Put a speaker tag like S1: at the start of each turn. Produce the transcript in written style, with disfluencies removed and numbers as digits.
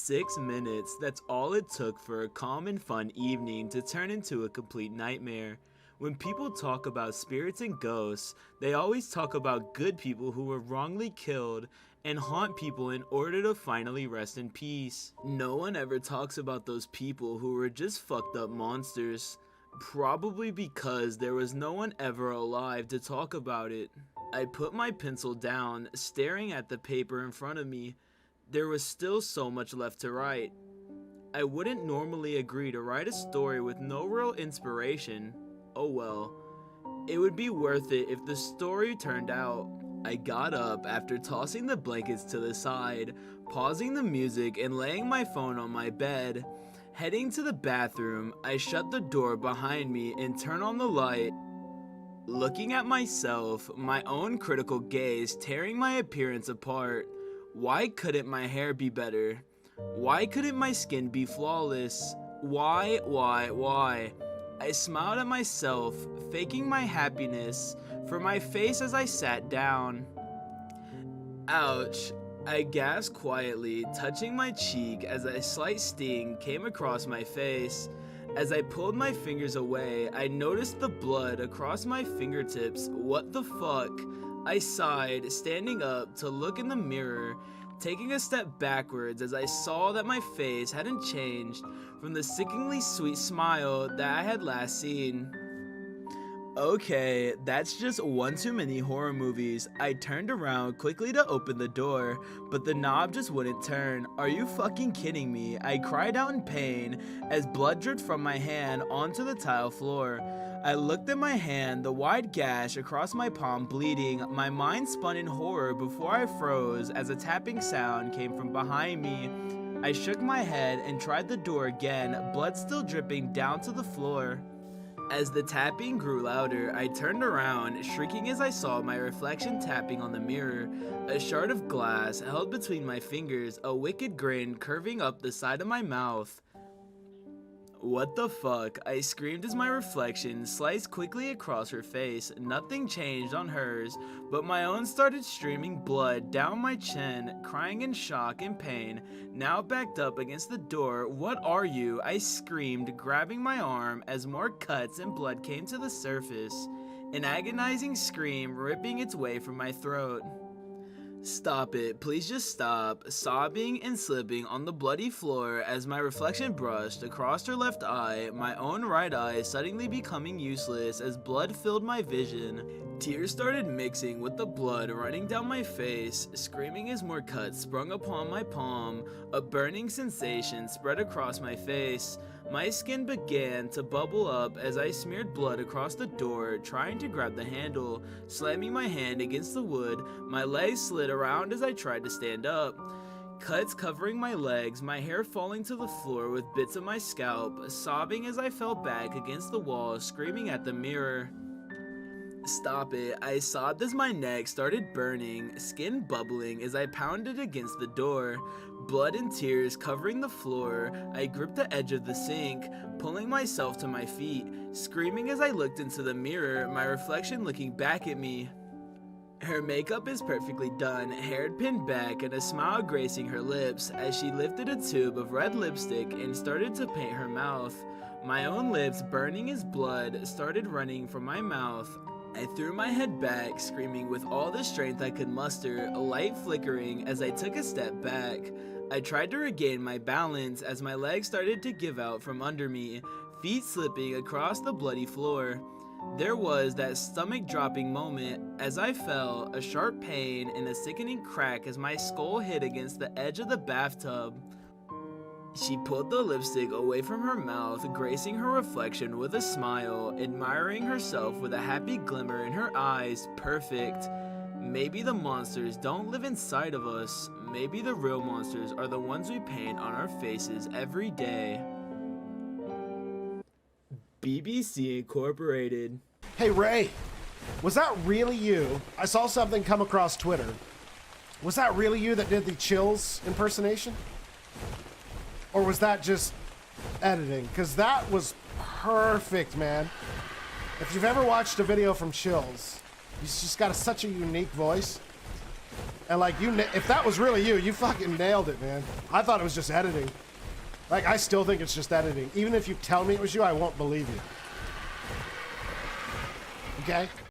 S1: 6 minutes, that's all it took for a calm and fun evening to turn into a complete nightmare. When people talk about spirits and ghosts, they always talk about good people who were wrongly killed and haunt people in order to finally rest in peace. No one ever talks about those people who were just fucked up monsters. Probably because there was no one ever alive to talk about it. I put my pencil down, staring at the paper in front of me. There was still so much left to write. I wouldn't normally agree to write a story with no real inspiration. Oh well. It would be worth it if the story turned out. I got up after tossing the blankets to the side, pausing the music and laying my phone on my bed. Heading to the bathroom, I shut the door behind me and turned on the light. Looking at myself, my own critical gaze tearing my appearance apart. Why couldn't my hair be better? Why couldn't my skin be flawless? Why? I smiled at myself, faking my happiness for my face as I sat down. Ouch, I gasped quietly, touching my cheek as a slight sting came across my face. As I pulled my fingers away, I noticed the blood across my fingertips. What the fuck? I sighed, standing up to look in the mirror, taking a step backwards as I saw that my face hadn't changed from the sickeningly sweet smile that I had last seen. Okay, that's just one too many horror movies. I turned around quickly to open the door, but the knob just wouldn't turn. Are you fucking kidding me? I cried out in pain as blood dripped from my hand onto the tile floor. I looked at my hand, the wide gash across my palm bleeding. My mind spun in horror before I froze as a tapping sound came from behind me. I shook my head and tried the door again, blood still dripping down to the floor. As the tapping grew louder, I turned around, shrieking as I saw my reflection tapping on the mirror. A shard of glass held between my fingers, a wicked grin curving up the side of my mouth. What the fuck? I screamed as my reflection sliced quickly across her face. Nothing changed on hers, but my own started streaming blood down my chin, crying in shock and pain, now backed up against the door. What are you? I screamed, grabbing my arm as more cuts and blood came to the surface, an agonizing scream ripping its way from my throat. Stop it, please just stop, sobbing and slipping on the bloody floor as my reflection brushed across her left eye, my own right eye suddenly becoming useless as blood filled my vision. Tears started mixing with the blood running down my face, screaming as more cuts sprung upon my palm. A burning sensation spread across my face. My skin began to bubble up as I smeared blood across the door, trying to grab the handle. Slamming my hand against the wood, my legs slid around as I tried to stand up. Cuts covering my legs, my hair falling to the floor with bits of my scalp, sobbing as I fell back against the wall, screaming at the mirror. Stop it, I sobbed as my neck started burning, skin bubbling as I pounded against the door. Blood and tears covering the floor, I gripped the edge of the sink, pulling myself to my feet, screaming as I looked into the mirror, my reflection looking back at me. Her makeup is perfectly done, hair pinned back and a smile gracing her lips as she lifted a tube of red lipstick and started to paint her mouth. My own lips, burning as blood started running from my mouth. I threw my head back, screaming with all the strength I could muster, a light flickering as I took a step back. I tried to regain my balance as my legs started to give out from under me, feet slipping across the bloody floor. There was that stomach-dropping moment as I fell, a sharp pain and a sickening crack as my skull hit against the edge of the bathtub. She pulled the lipstick away from her mouth, gracing her reflection with a smile, admiring herself with a happy glimmer in her eyes. Perfect. Maybe the monsters don't live inside of us. Maybe the real monsters are the ones we paint on our faces every day. BBC Incorporated.
S2: Hey Ray, was that really you? I saw something come across Twitter. Was that really you that did the Chills impersonation? Or was that just editing? Because that was perfect, man. If you've ever watched a video from Chills, he's just got such a unique voice. And like if that was really you, you fucking nailed it, man. I thought it was just editing. Like, I still think it's just editing. Even if you tell me it was you, I won't believe you. Okay?